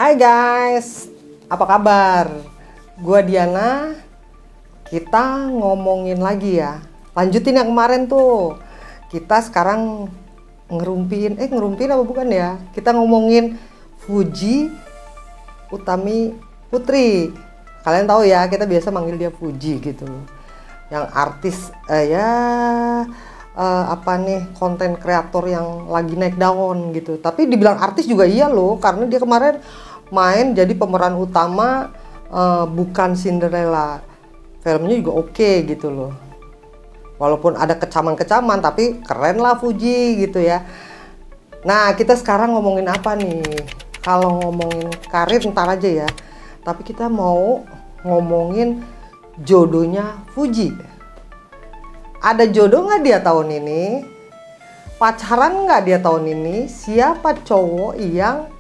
Hai guys, apa kabar? Gua Diana. Kita ngomongin lagi ya. Lanjutin yang kemarin tuh. Kita sekarang ngerumpin apa bukan ya? Kita ngomongin Fuji Utami Putri. Kalian tahu ya, kita biasa manggil dia Fuji gitu loh. Yang artis konten kreator yang lagi naik daun gitu. Tapi dibilang artis juga iya loh, karena dia kemarin main jadi pemeran utama bukan Cinderella. Filmnya juga oke gitu loh. Walaupun ada kecaman-kecaman, tapi keren lah Fuji gitu ya. Nah, kita sekarang ngomongin apa nih? Kalau ngomongin karir ntar aja ya. Tapi kita mau ngomongin jodohnya Fuji. Ada jodoh nggak dia tahun ini? Pacaran nggak dia tahun ini? Siapa cowok yang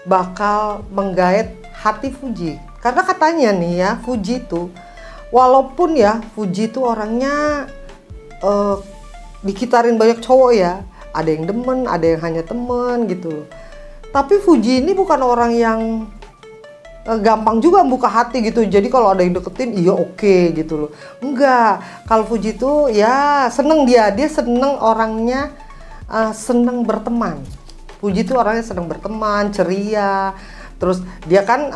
bakal menggait hati Fuji? Karena katanya nih ya, Fuji itu walaupun ya Fuji itu orangnya dikitarin banyak cowok ya, ada yang demen, ada yang hanya temen gitu loh. Tapi Fuji ini bukan orang yang gampang juga buka hati gitu. Jadi kalau ada yang deketin, iya oke gitu loh. Enggak, kalau Fuji itu ya seneng, dia seneng orangnya, seneng berteman. Fuji itu orangnya seneng berteman, ceria. Terus dia kan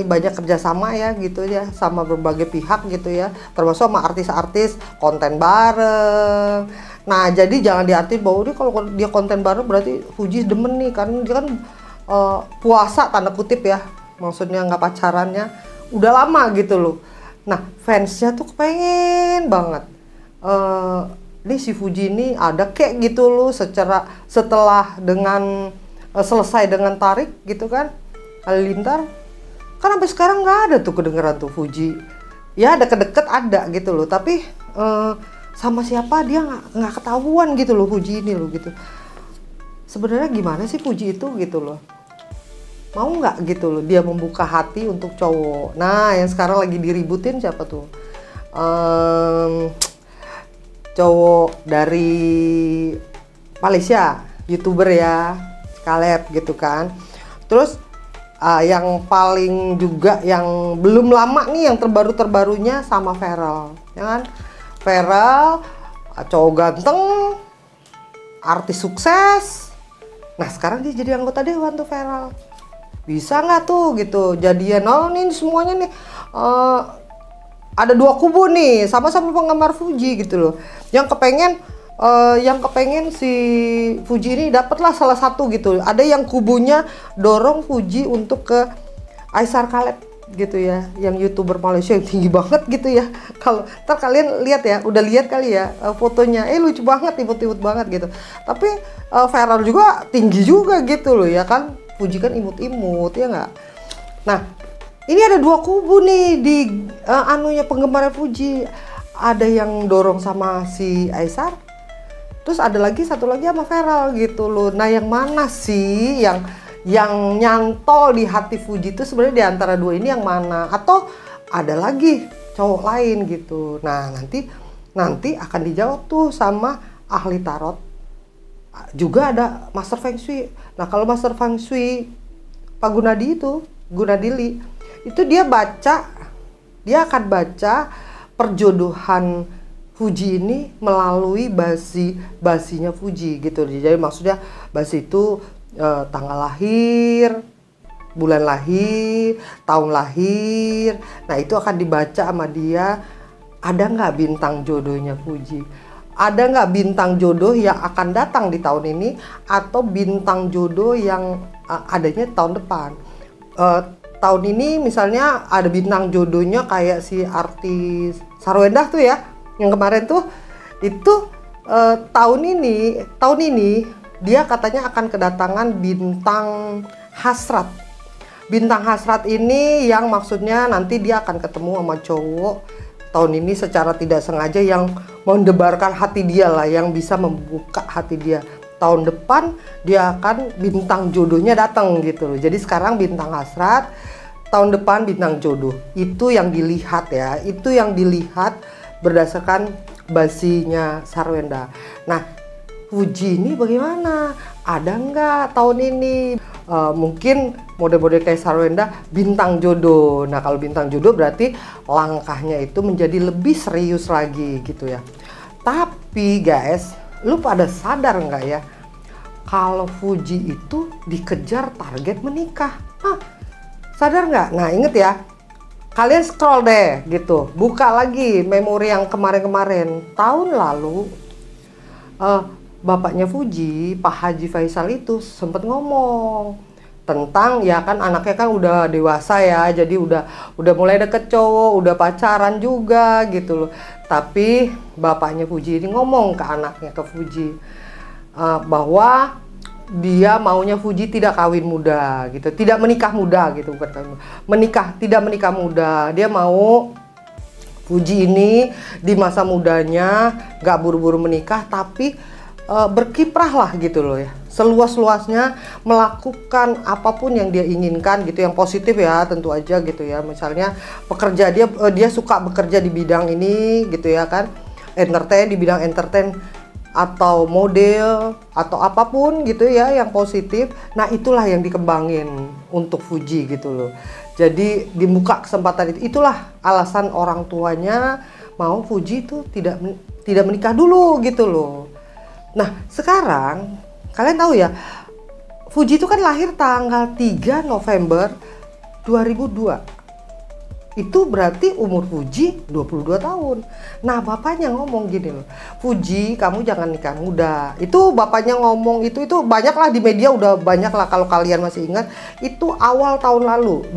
banyak kerjasama ya gitu ya, sama berbagai pihak gitu ya, termasuk sama artis-artis, konten bareng. Nah, jadi jangan diartiin bahwa dia kalau dia konten bareng berarti Fuji demen nih, karena dia kan puasa tanda kutip ya, maksudnya nggak pacarannya udah lama gitu loh. Nah, fansnya tuh kepengen banget nih si Fuji ini ada kayak gitu loh, setelah dengan selesai dengan Tarik gitu kan, Halilintar kan sampai sekarang nggak ada tuh kedengeran tuh Fuji ya, ada deket ada gitu loh, tapi sama siapa dia nggak ketahuan gitu loh Fuji ini loh gitu. Sebenarnya gimana sih Fuji itu gitu loh, mau nggak gitu loh dia membuka hati untuk cowok. Nah, yang sekarang lagi diributin siapa tuh, cowok dari Malaysia, YouTuber ya, Caleb gitu kan. Terus yang paling juga yang belum lama nih, yang terbarunya sama Feral ya kan. Feral cowok ganteng, artis sukses. Nah, sekarang dia jadi anggota dewan tuh Feral. Bisa nggak tuh gitu jadian? Oh, nih semuanya nih ada dua kubu nih, sama-sama penggemar Fuji gitu loh. Yang kepengen si Fuji ini dapatlah salah satu gitu. Ada yang kubunya dorong Fuji untuk ke Aisar Caleb gitu ya, yang YouTuber Malaysia yang tinggi banget gitu ya. Kalau ntar kalian lihat ya, udah lihat kali ya fotonya, lucu banget, imut-imut banget gitu. Tapi Feral juga tinggi juga gitu loh ya kan. Fuji kan imut-imut ya nggak. Nah, ini ada dua kubu nih di penggemar Fuji. Ada yang dorong sama si Aisar, terus ada lagi satu lagi sama Feral gitu loh. Nah, yang mana sih yang nyantol di hati Fuji itu sebenarnya di antara dua ini yang mana? Atau ada lagi cowok lain gitu. Nah, nanti akan dijawab tuh sama ahli tarot. Juga ada Master Feng Shui. Nah, kalau Master Feng Shui Pak Gunadili itu dia akan baca perjodohan Fuji ini melalui basinya Fuji gitu. Jadi maksudnya basi itu tanggal lahir, bulan lahir, tahun lahir. Nah, itu akan dibaca sama dia. Ada nggak bintang jodohnya Fuji? Ada nggak bintang jodoh yang akan datang di tahun ini, atau bintang jodoh yang adanya tahun depan? Tahun ini misalnya ada bintang jodohnya kayak si artis Sarwendah tuh ya, yang kemarin tuh itu tahun ini dia katanya akan kedatangan bintang hasrat. Bintang hasrat ini yang maksudnya nanti dia akan ketemu sama cowok tahun ini secara tidak sengaja, yang mendebarkan hati dia lah, yang bisa membuka hati dia. Tahun depan dia akan bintang jodohnya datang gitu loh. Jadi sekarang bintang hasrat, tahun depan bintang jodoh. Itu yang dilihat ya, itu yang dilihat berdasarkan basinya Sarwenda. Nah, Fuji ini bagaimana? ada nggak tahun ini? Mungkin model-model kayak Sarwenda bintang jodoh. Nah kalau bintang jodoh berarti langkahnya itu menjadi lebih serius lagi gitu ya. Tapi guys, lu pada sadar nggak ya kalau Fuji itu dikejar target menikah? Sadar nggak? Nah inget ya, kalian scroll deh gitu, buka lagi memori yang kemarin-kemarin tahun lalu. Bapaknya Fuji, Pak Haji Faisal itu sempat ngomong tentang ya kan anaknya kan udah dewasa ya, jadi udah mulai deket cowok, udah pacaran juga gitu loh. Tapi bapaknya Fuji ini ngomong ke anaknya, ke Fuji, bahwa dia maunya Fuji tidak kawin muda gitu, tidak menikah muda gitu, bukan kawin muda, tidak menikah muda. Dia mau Fuji ini di masa mudanya gak buru-buru menikah, tapi berkiprah lah gitu loh ya, seluas-luasnya melakukan apapun yang dia inginkan gitu, yang positif ya tentu aja gitu ya. Misalnya pekerja dia suka bekerja di bidang ini gitu ya kan, di bidang entertain atau model atau apapun gitu ya yang positif. Nah itulah yang dikembangin untuk Fuji gitu loh. Jadi dibuka kesempatan itu, itulah alasan orang tuanya mau Fuji itu tidak menikah dulu gitu loh. Nah sekarang kalian tahu ya, Fuji itu kan lahir tanggal 3 November 2002. Itu berarti umur Fuji 22 tahun. Nah bapaknya ngomong gini loh, Fuji kamu jangan nikah muda. Itu bapaknya ngomong itu banyak lah di media, udah banyak lah kalau kalian masih ingat. Itu awal tahun lalu,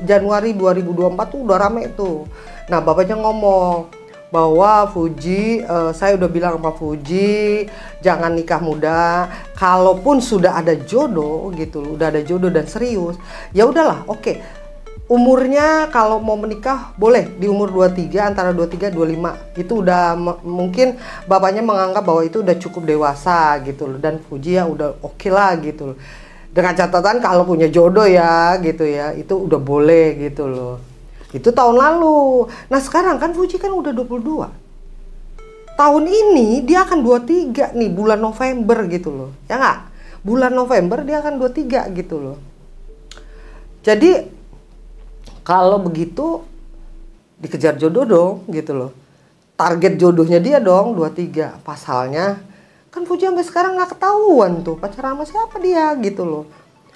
Januari 2024 tuh udah rame tuh. Nah bapaknya ngomong bahwa Fuji, saya udah bilang sama Fuji jangan nikah muda. Kalaupun sudah ada jodoh gitu, udah ada jodoh dan serius, ya udahlah, oke. Umurnya kalau mau menikah boleh di umur 23, antara 23 25. Itu udah mungkin bapaknya menganggap bahwa itu udah cukup dewasa gitu loh, dan Fuji ya udah oke lah gitu loh. Dengan catatan kalau punya jodoh ya gitu ya, itu udah boleh gitu loh. Itu tahun lalu. Nah sekarang kan Fuji kan udah 22. Tahun ini dia akan 23 nih, bulan November gitu loh. Ya nggak? Bulan November dia akan 23 gitu loh. Jadi kalau begitu dikejar jodoh dong gitu loh. Target jodohnya dia dong 23. Pasalnya kan Fuji sampai sekarang nggak ketahuan tuh pacaran sama siapa dia gitu loh.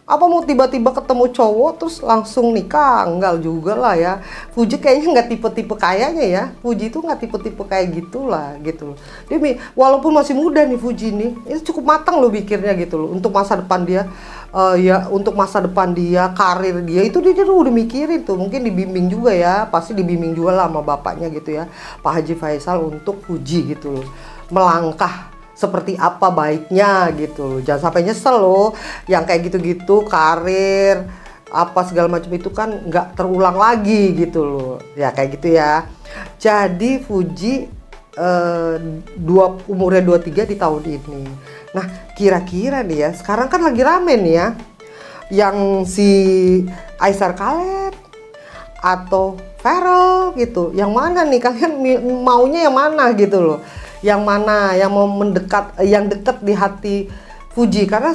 Apa mau tiba-tiba ketemu cowok terus langsung nikah? Enggak juga lah ya. Fuji kayaknya nggak tipe-tipe kayaknya ya. Fuji itu nggak tipe-tipe kayak gitulah gitu loh. Dia walaupun masih muda nih Fuji nih, itu cukup matang loh pikirnya gitu loh. Untuk masa depan dia, untuk masa depan dia, karir dia itu dia tuh udah mikirin tuh. Mungkin dibimbing juga ya, pasti dibimbing juga lah sama bapaknya gitu ya, Pak Haji Faisal, untuk Fuji gitu loh. Melangkah seperti apa baiknya gitu, jangan sampai nyesel loh yang kayak gitu-gitu, karir apa segala macam itu kan nggak terulang lagi gitu loh ya, kayak gitu ya. Jadi Fuji umurnya 23 di tahun ini. Nah kira-kira nih ya, sekarang kan lagi rame nih ya, yang si Aisar Khaled atau Pharrell gitu, yang mana nih kalian maunya yang mana gitu loh? Yang mana yang mau yang dekat di hati Fuji? Karena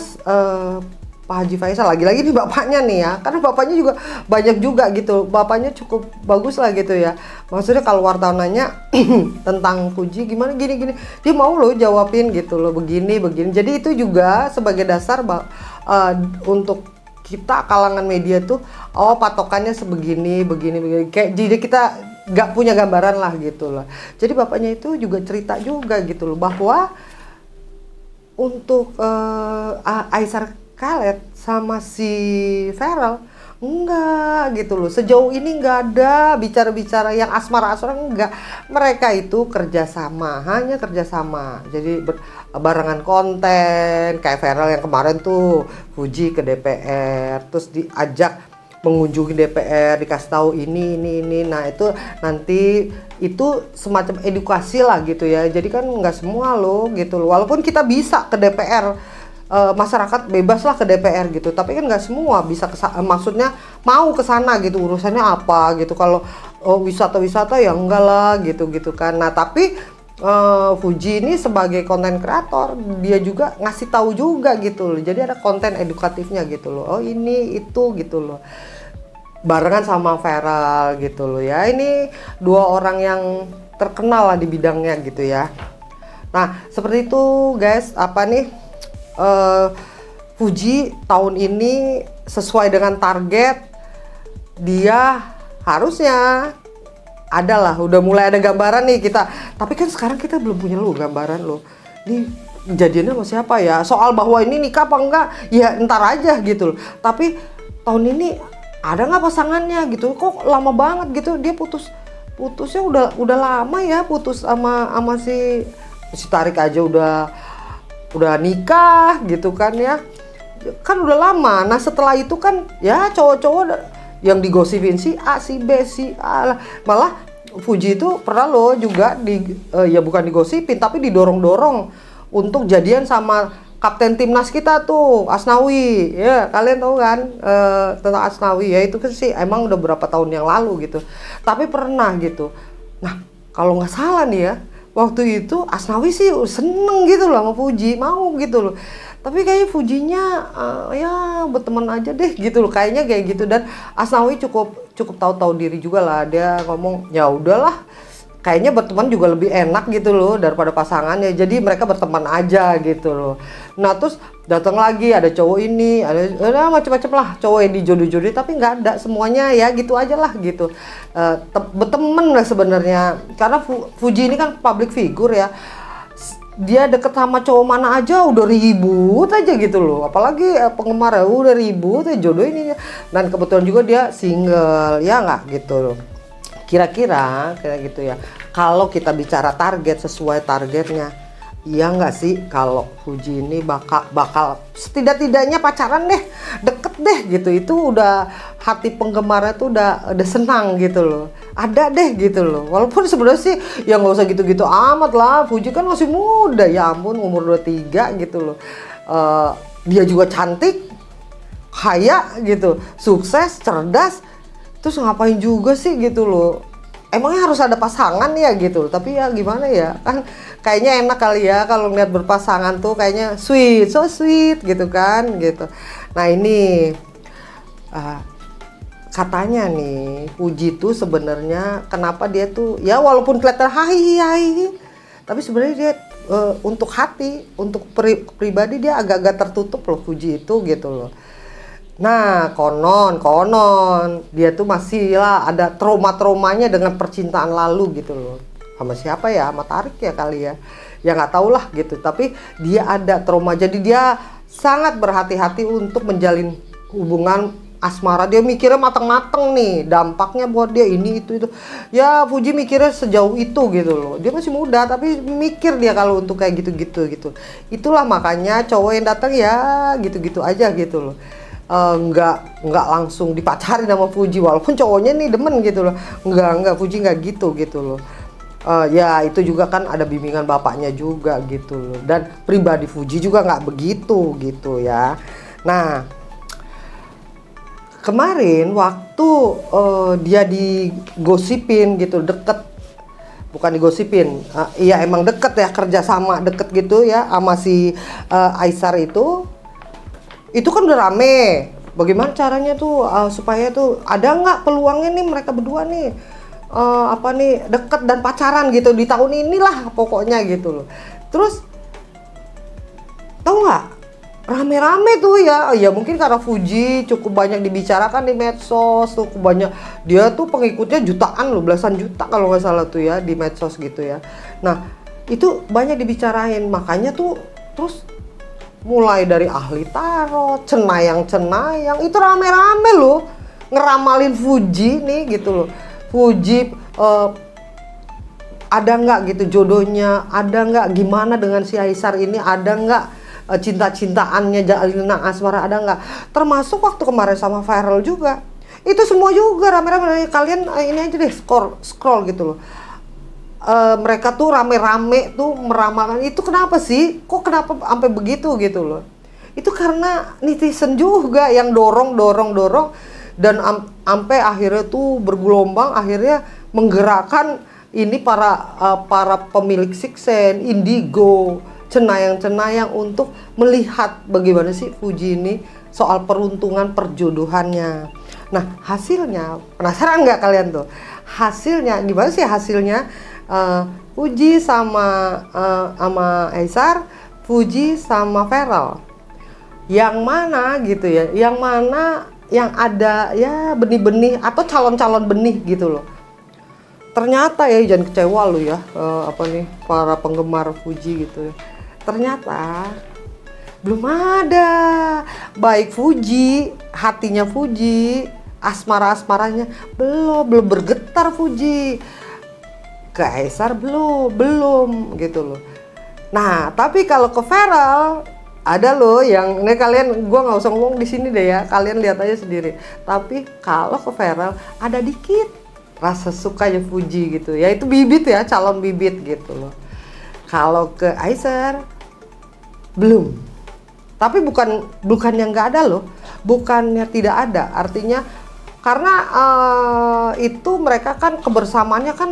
Pak Haji Faisal lagi-lagi nih bapaknya nih ya, karena bapaknya juga banyak juga gitu, bapaknya cukup bagus lah gitu ya. Maksudnya kalau wartawan nanya tentang Fuji gimana gini-gini, dia mau loh jawabin gitu loh, begini. Jadi itu juga sebagai dasar untuk kita kalangan media tuh, oh patokannya sebegini, begini. Kayak jadi kita nggak punya gambaran lah gitu loh. Jadi bapaknya itu juga cerita juga gitu loh, bahwa untuk Aisar Khaled sama si Pharrell enggak gitu loh, sejauh ini nggak ada bicara-bicara yang asmara-asmara, enggak. Mereka itu kerjasama, hanya kerjasama. Jadi barengan konten, kayak Pharrell yang kemarin tuh Fuji ke DPR, terus diajak mengunjungi DPR, dikasih tahu ini. Nah itu nanti itu semacam edukasi lah gitu ya. Jadi kan nggak semua loh gitu loh. Walaupun kita bisa ke DPR, masyarakat bebas lah ke DPR gitu. Tapi kan nggak semua bisa maksudnya mau ke sana gitu. Urusannya apa gitu. Kalau wisata-wisata ya enggak lah gitu kan. Nah tapi Fuji ini sebagai konten kreator, dia juga ngasih tahu juga gitu loh. Jadi ada konten edukatifnya gitu loh. Oh ini itu gitu loh. Barengan sama Feral gitu loh ya. Ini dua orang yang terkenal lah di bidangnya gitu ya. Nah seperti itu guys, apa nih Fuji tahun ini sesuai dengan target, dia harusnya adalah udah mulai ada gambaran nih kita. Tapi kan sekarang kita belum punya lo gambaran lo. Nih jadiannya sama siapa ya? Soal bahwa ini nikah apa enggak? Ya ntar aja gitu loh. Tapi tahun ini ada nggak pasangannya gitu? Kok lama banget gitu? Dia putusnya udah lama ya, putus sama si Tarik aja udah nikah gitu kan ya. Kan udah lama. Nah setelah itu kan ya cowok-cowok yang digosipin si A, si B, si A. Malah Fuji itu pernah loh juga ya bukan digosipin tapi didorong-dorong untuk jadian sama kapten timnas kita tuh, Asnawi. Ya kalian tahu kan tentang Asnawi ya, itu kan sih emang udah berapa tahun yang lalu gitu. Tapi pernah gitu. Nah kalau nggak salah nih ya, waktu itu Asnawi sih seneng gitu loh sama Fuji, mau gitu loh. Tapi kayaknya Fujinya ya berteman aja deh gitu loh, kayaknya kayak gitu. Dan Asnawi cukup tahu diri juga lah, dia ngomong ya udahlah kayaknya berteman juga lebih enak gitu loh daripada pasangannya, jadi mereka berteman aja gitu loh. Nah terus datang lagi ada cowok ini, ada macam-macam lah cowok yang dijodoh-jodoh, tapi nggak ada, semuanya ya gitu aja lah gitu. Berteman lah sebenarnya, karena Fuji ini kan public figure ya. Dia deket sama cowok mana aja udah ribut aja gitu loh, apalagi penggemar ya udah ribut aja jodoh ini. Dan kebetulan juga dia single ya nggak gitu loh. Kira-kira kayak gitu ya. Kalau kita bicara target, sesuai targetnya, iya nggak sih kalau Fuji ini bakal setidak-tidaknya pacaran deh, deket deh gitu. Itu udah hati penggemarnya tuh udah senang gitu loh. Ada deh gitu loh. Walaupun sebenarnya sih ya nggak usah gitu-gitu amat lah. Fuji kan masih muda, ya ampun umur 23 gitu loh. Dia juga cantik, kaya gitu, sukses, cerdas. Terus ngapain juga sih gitu loh. Emangnya harus ada pasangan ya gitu. Tapi ya gimana ya, kan kayaknya enak kali ya kalau ngeliat berpasangan tuh kayaknya sweet, so sweet gitu kan gitu. Nah ini katanya nih Fuji tuh sebenarnya kenapa dia tuh ya walaupun kelihatan hai tapi sebenarnya dia untuk hati, untuk pribadi dia agak-agak tertutup loh Fuji itu gitu loh. Nah konon dia tuh masih lah ada traumanya dengan percintaan lalu gitu loh. Sama siapa ya? Sama Tarik ya kali ya. Ya nggak tahu lah gitu. Tapi dia ada trauma. Jadi dia sangat berhati-hati untuk menjalin hubungan asmara. Dia mikirnya mateng-mateng nih. Dampaknya buat dia ini itu. Ya Fuji mikirnya sejauh itu gitu loh. Dia masih muda tapi mikir dia kalau untuk kayak gitu. Itulah makanya cowok yang datang ya gitu-gitu aja gitu loh. Nggak langsung dipacarin sama Fuji walaupun cowoknya nih demen gitu loh. Nggak Fuji nggak gitu loh. Ya itu juga kan ada bimbingan bapaknya juga gitu loh, dan pribadi Fuji juga nggak begitu gitu ya. Nah kemarin waktu dia digosipin gitu deket, bukan digosipin, iya emang deket ya, kerjasama deket gitu ya sama si Aisar itu kan udah rame. Bagaimana caranya tuh supaya tuh ada nggak peluangnya nih mereka berdua nih deket dan pacaran gitu di tahun inilah pokoknya gitu loh. Terus tahu nggak, rame-rame tuh ya mungkin karena Fuji cukup banyak dibicarakan di medsos, cukup banyak, dia tuh pengikutnya jutaan loh, belasan juta kalau nggak salah tuh ya di medsos gitu ya. Nah itu banyak dibicarain, makanya tuh terus mulai dari ahli tarot, cenayang itu rame-rame loh ngeramalin Fuji nih gitu loh. Fuji ada nggak gitu jodohnya, ada nggak gimana dengan si Aisar ini, ada nggak cinta-cintaannya jalinan asmara, ada nggak. Termasuk waktu kemarin sama Viral juga, itu semua juga rame-rame. Kalian ini aja deh scroll gitu loh. Mereka tuh rame-rame tuh meramalkan itu. Kenapa sih? Kok kenapa sampai begitu gitu loh? Itu karena netizen juga yang dorong dan sampai akhirnya tuh bergelombang, akhirnya menggerakkan ini para pemilik Sixsen, Indigo, cenayang-cenayang untuk melihat bagaimana sih Fuji ini soal peruntungan perjodohannya. Nah, hasilnya penasaran nggak kalian tuh? Hasilnya gimana sih hasilnya? Fuji sama Aesar, Fuji sama Pharrell. Yang mana gitu ya? Yang mana yang ada ya benih-benih atau calon-calon benih gitu loh. Ternyata ya, jangan kecewa lo ya, para penggemar Fuji gitu ya. Ternyata belum ada. Baik Fuji, hatinya Fuji, asmara-asmaranya belum bergetar Fuji. Ke Aesar belum gitu loh. Nah, tapi kalau ke Pharrell ada loh yang ini kalian, gua nggak usah ngomong di sini deh ya, kalian lihat aja sendiri. Tapi kalau ke Pharrell ada dikit rasa sukanya Fuji gitu ya, itu bibit ya, calon bibit gitu loh. Kalau ke Aesar belum. Tapi bukan yang nggak ada loh, bukannya tidak ada. Artinya karena itu mereka kan kebersamaannya kan,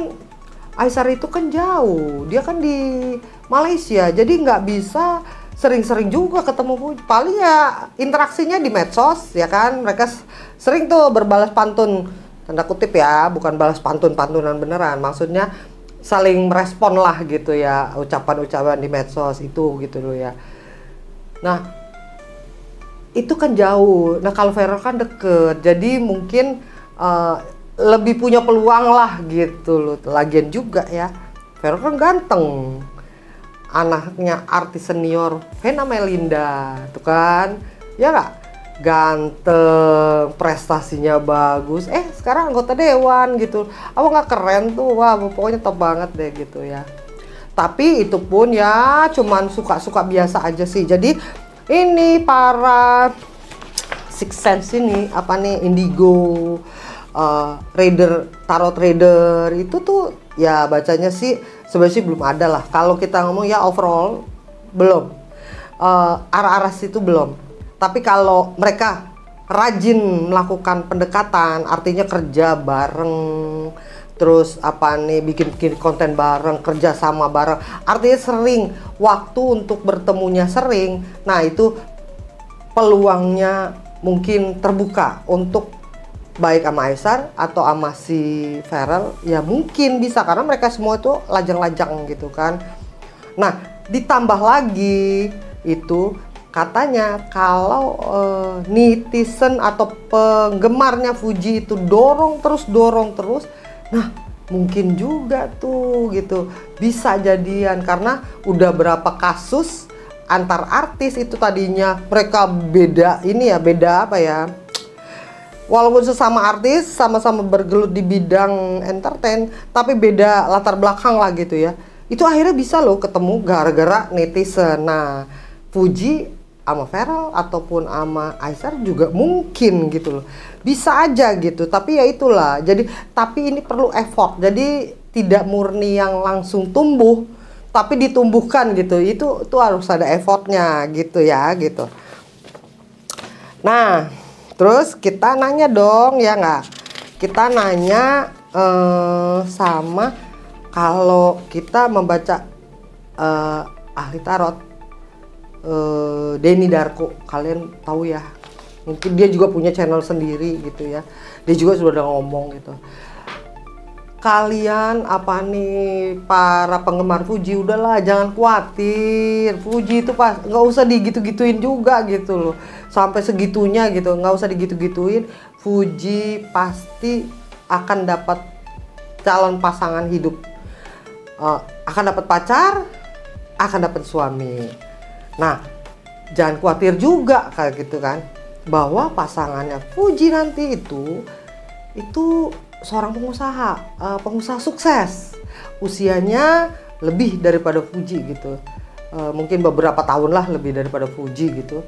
Aesar itu kan jauh, dia kan di Malaysia, jadi nggak bisa sering-sering juga ketemu Fuji. Paling ya interaksinya di medsos ya kan, mereka sering tuh berbalas pantun, tanda kutip ya, bukan balas pantunan beneran, maksudnya saling merespon lah gitu ya, ucapan-ucapan di medsos itu gitu loh ya. Nah itu kan jauh. Nah kalau Pharrell kan deket, jadi mungkin lebih punya peluang lah gitu loh. Lagian juga ya, Pharrell kan ganteng, anaknya artis senior Vena Melinda tuh kan, ya nggak, ganteng, prestasinya bagus, sekarang anggota dewan gitu. Apa nggak keren tuh? Wah pokoknya top banget deh gitu ya. Tapi itu pun ya cuman suka-suka biasa aja sih. Jadi ini para Sixsen ini apa nih, Indigo, tarot trader itu tuh ya bacanya sih sebenarnya sih belum ada lah. Kalau kita ngomong ya overall belum, arah-arah situ belum. Tapi kalau mereka rajin melakukan pendekatan, artinya kerja bareng, terus bikin konten bareng, kerja sama bareng, artinya sering, waktu untuk bertemunya sering. Nah itu peluangnya mungkin terbuka untuk baik sama Aesar atau sama si Pharrell, ya mungkin bisa karena mereka semua itu lajang-lajang gitu kan. Nah ditambah lagi itu katanya kalau netizen atau penggemarnya Fuji itu dorong terus, nah mungkin juga tuh gitu bisa jadian, karena udah berapa kasus antar artis itu tadinya mereka beda walaupun sesama artis, sama-sama bergelut di bidang entertain, tapi beda latar belakang lah gitu ya. Itu akhirnya bisa loh ketemu gara-gara netizen. Nah, Fuji sama Pharrell ataupun sama Aesar juga mungkin gitu loh. Bisa aja gitu, tapi ya itulah. Jadi, tapi ini perlu effort. Jadi, tidak murni yang langsung tumbuh, tapi ditumbuhkan gitu. Itu harus ada effortnya gitu ya, gitu. Nah, terus kita nanya dong, ya nggak? Kita nanya sama kalau kita membaca ahli tarot Denny Darko, kalian tahu ya? Mungkin dia juga punya channel sendiri gitu ya. Dia juga sudah ngomong gitu. Kalian para penggemar Fuji, udahlah jangan khawatir. Fuji itu nggak usah digitu-gituin juga gitu loh. Sampai segitunya gitu, nggak usah digitu-gituin. Fuji pasti akan dapat calon pasangan hidup, akan dapat pacar, akan dapat suami. Nah jangan khawatir juga kayak gitu kan, bahwa pasangannya Fuji nanti itu seorang pengusaha sukses, usianya lebih daripada Fuji gitu, mungkin beberapa tahun lah lebih daripada Fuji gitu.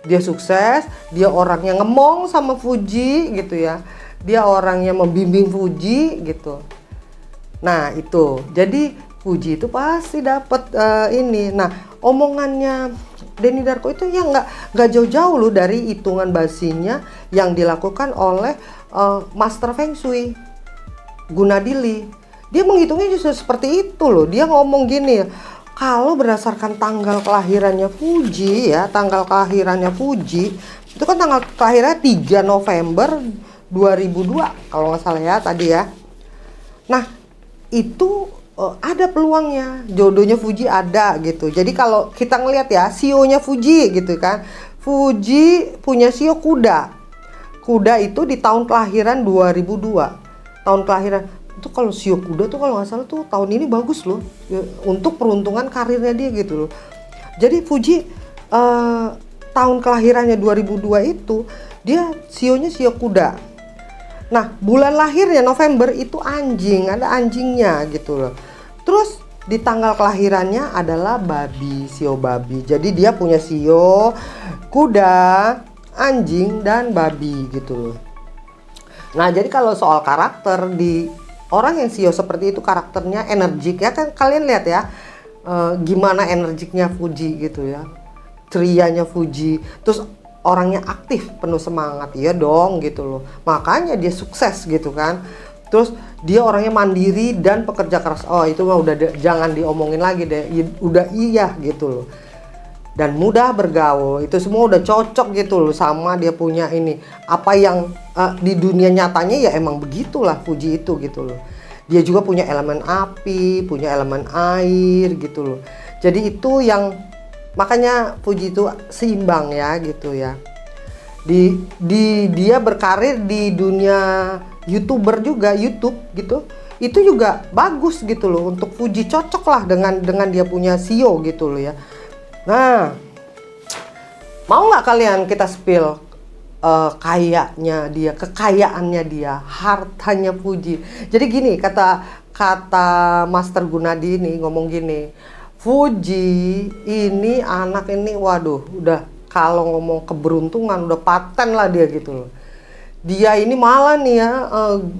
Dia sukses, dia orangnya ngemong sama Fuji gitu ya, dia orangnya membimbing Fuji gitu. Nah itu, jadi Fuji itu pasti dapat ini. Nah omongannya Denny Darko itu ya nggak jauh-jauh loh dari hitungan basinya yang dilakukan oleh Master Feng Shui Gunadili. Dia menghitungnya justru seperti itu loh. Dia ngomong gini, kalau berdasarkan tanggal kelahirannya Fuji ya, tanggal kelahirannya Fuji itu kan tanggal kelahirannya 3 November 2002 kalau nggak salah ya tadi ya. Nah itu ada peluangnya, jodohnya Fuji ada gitu. Jadi kalau kita ngelihat ya, sionya Fuji gitu kan, Fuji punya sio kuda. Kuda itu di tahun kelahiran 2002. Tahun kelahiran itu kalau sio kuda tuh kalau nggak salah tuh tahun ini bagus loh ya, untuk peruntungan karirnya dia gitu loh. Jadi Fuji tahun kelahirannya 2002 itu dia sionya sio kuda. Nah, bulan lahirnya November itu anjing, ada anjingnya gitu loh. Terus di tanggal kelahirannya adalah babi, sio babi. Jadi dia punya sio, kuda, anjing, dan babi gitu loh. Nah, jadi kalau soal karakter di orang yang sio seperti itu karakternya energik ya kan, kalian lihat ya gimana energiknya Fuji gitu ya. Cerianya Fuji. Terus orangnya aktif, penuh semangat, ya dong gitu loh. Makanya dia sukses gitu kan. Terus dia orangnya mandiri dan pekerja keras. Oh itu mah udah jangan diomongin lagi deh. Udah iya gitu loh. Dan mudah bergaul. Itu semua udah cocok gitu loh sama dia punya ini. Apa yang di dunia nyatanya ya emang begitulah Fuji itu gitu loh. Dia juga punya elemen api, punya elemen air gitu loh. Jadi itu yang makanya Fuji itu seimbang ya gitu ya. Dia berkarir di dunia YouTuber juga, YouTube gitu. Itu juga bagus gitu loh untuk Fuji, cocok lah dengan dia punya sio gitu loh ya. Nah, mau nggak kalian kita spill kayaknya dia, kekayaannya dia, hartanya Fuji. Jadi gini kata Master Gunadi ini ngomong gini, Fuji ini anak ini waduh udah kalau ngomong keberuntungan udah paten lah dia gitu loh. Dia ini malah nih ya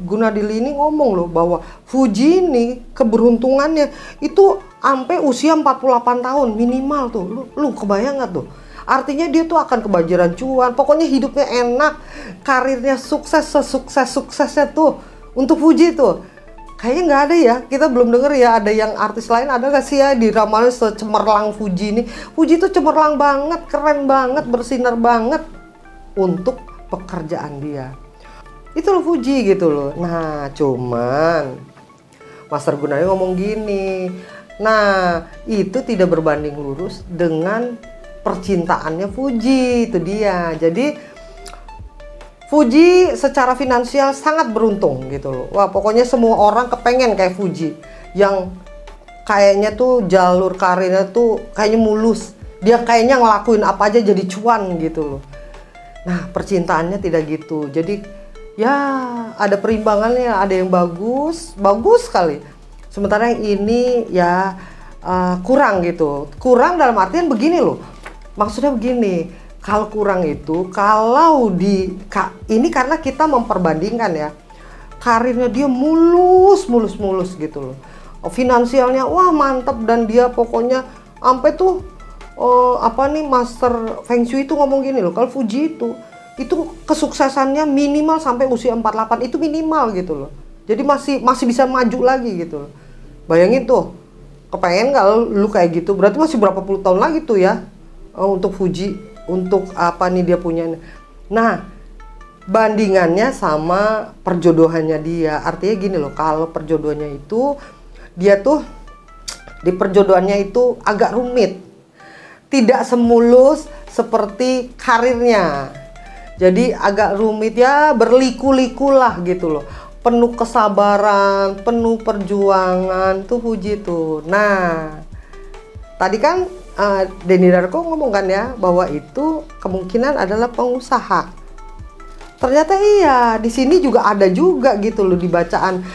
Gunadili ini ngomong loh bahwa Fuji ini keberuntungannya itu sampai usia 48 tahun minimal tuh. Lu kebayang gak tuh? Artinya dia tuh akan kebanjiran cuan. Pokoknya hidupnya enak, karirnya sukses, sesukses-suksesnya tuh untuk Fuji tuh. Kayaknya nggak ada ya, kita belum denger ya ada yang artis lain ada gak sih ya diramalin secemerlang Fuji ini. Fuji itu cemerlang banget, keren banget, bersinar banget untuk pekerjaan dia. Itu loh Fuji gitu loh. Nah cuman Master Gunadi ngomong gini, nah itu tidak berbanding lurus dengan percintaannya Fuji, itu dia. Jadi Fuji secara finansial sangat beruntung gitu loh. Wah pokoknya semua orang kepengen kayak Fuji. Yang kayaknya tuh jalur karirnya tuh kayaknya mulus. Dia kayaknya ngelakuin apa aja jadi cuan gitu loh. Nah percintaannya tidak gitu. Jadi ya ada perimbangannya, ada yang bagus sekali. Sementara yang ini ya kurang gitu. Kurang dalam artian begini loh. Maksudnya begini. Kalau kurang itu, kalau ini karena kita memperbandingkan ya, karirnya dia mulus gitu loh. Finansialnya wah mantap dan dia pokoknya sampai tuh Master Feng Shui itu ngomong gini loh, kalau Fuji itu kesuksesannya minimal sampai usia 48 itu minimal gitu loh. Jadi masih bisa maju lagi gitu loh. Bayangin tuh, kepengen kalau lu kayak gitu, berarti masih berapa puluh tahun lagi tuh ya untuk Fuji. Untuk apa nih dia punya. Nah bandingannya sama perjodohannya dia. Artinya gini loh, kalau perjodohannya itu dia tuh di perjodohannya itu agak rumit, tidak semulus seperti karirnya. Jadi agak rumit ya, berliku-liku lah gitu loh, penuh kesabaran, penuh perjuangan tuh Fuji tuh. Nah tadi kan Denny Darko ngomong kan ya bahwa itu kemungkinan adalah pengusaha. Ternyata iya, di sini juga ada juga gitu loh di bacaan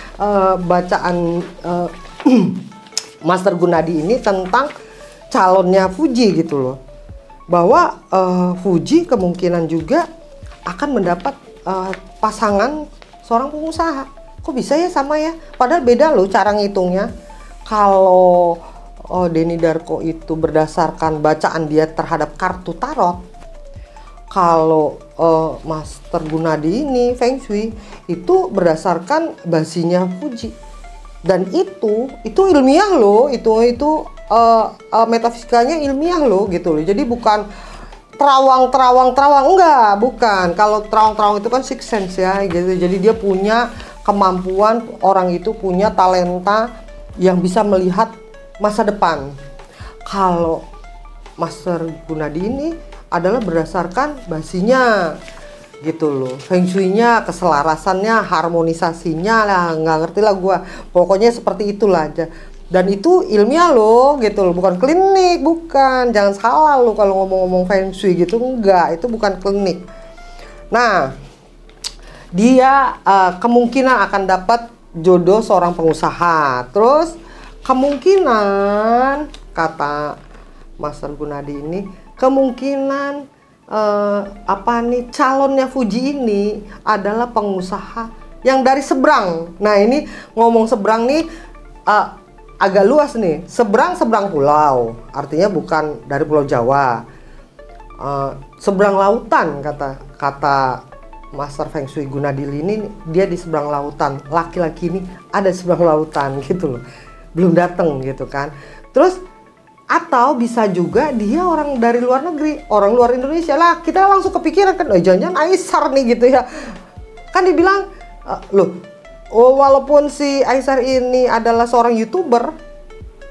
Master Gunadi ini tentang calonnya Fuji gitu loh. Bahwa Fuji kemungkinan juga akan mendapat pasangan seorang pengusaha. Kok bisa ya sama ya? Padahal beda loh cara ngitungnya. Kalau Denny Darko itu berdasarkan bacaan dia terhadap kartu tarot. Kalau Master Gunadi ini Feng Shui itu berdasarkan basinya Fuji. Dan itu ilmiah loh, metafisikanya ilmiah loh gitu loh. Jadi bukan terawang, enggak, bukan. Kalau terawang itu kan six sense ya gitu. Jadi dia punya kemampuan, orang itu punya talenta yang bisa melihat masa depan. Kalau Master Gunadi ini adalah berdasarkan basinya gitu loh, feng shui-nya, keselarasannya, harmonisasinya lah, nggak ngerti lah gua, pokoknya seperti itulah aja. Dan itu ilmiah loh gitu loh, bukan klinik, bukan, jangan salah lo kalau ngomong-ngomong feng shui gitu, enggak, itu bukan klinik. Nah, dia kemungkinan akan dapat jodoh seorang pengusaha. Terus kemungkinan, kata Master Gunadi ini, kemungkinan calonnya Fuji ini adalah pengusaha yang dari seberang. Nah, ini ngomong seberang nih agak luas nih. Seberang pulau, artinya bukan dari Pulau Jawa. Seberang lautan, kata Master Feng Shui Gunadi ini, dia di seberang lautan. Laki-laki ini ada di seberang lautan gitu loh. Belum datang gitu kan. Terus atau bisa juga dia orang dari luar negeri, orang luar Indonesia lah. Kita langsung kepikiran kan, jangan-jangan Aisar nih gitu ya. Kan dibilang, walaupun si Aisar ini adalah seorang YouTuber,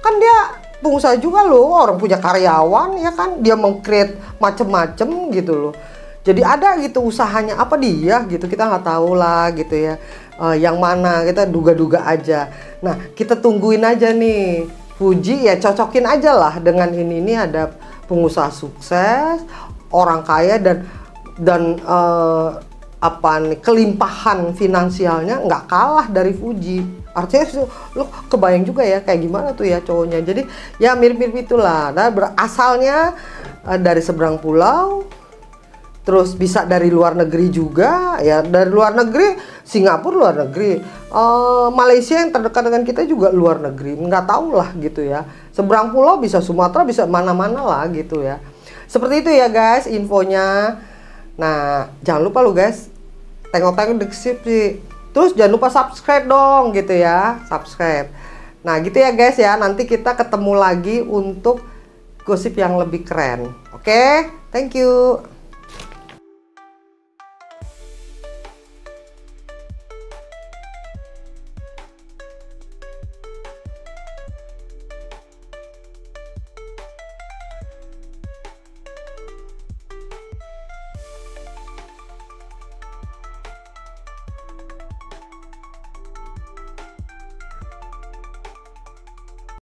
kan dia pengusaha juga loh, orang punya karyawan ya kan, dia meng-create macem-macem gitu loh. Jadi ada gitu usahanya, apa dia gitu, kita nggak tahu lah gitu ya. Yang mana, kita duga-duga aja. Nah, kita tungguin aja nih. Fuji ya cocokin aja lah dengan ini ada pengusaha sukses, orang kaya dan kelimpahan finansialnya nggak kalah dari Fuji. Artinya lo kebayang juga ya kayak gimana tuh ya cowoknya. Jadi ya mirip-mirip itulah. Nah, berasalnya dari seberang pulau. Terus bisa dari luar negeri juga, ya dari luar negeri, Singapura luar negeri, Malaysia yang terdekat dengan kita juga luar negeri, nggak tahu lah gitu ya. Seberang pulau bisa Sumatera, bisa mana-mana lah gitu ya. Seperti itu ya guys infonya. Nah jangan lupa lo guys, tengok-tengok deskripsi. Terus jangan lupa subscribe dong gitu ya, subscribe. Nah gitu ya guys ya, nanti kita ketemu lagi untuk gosip yang lebih keren. Oke, thank you.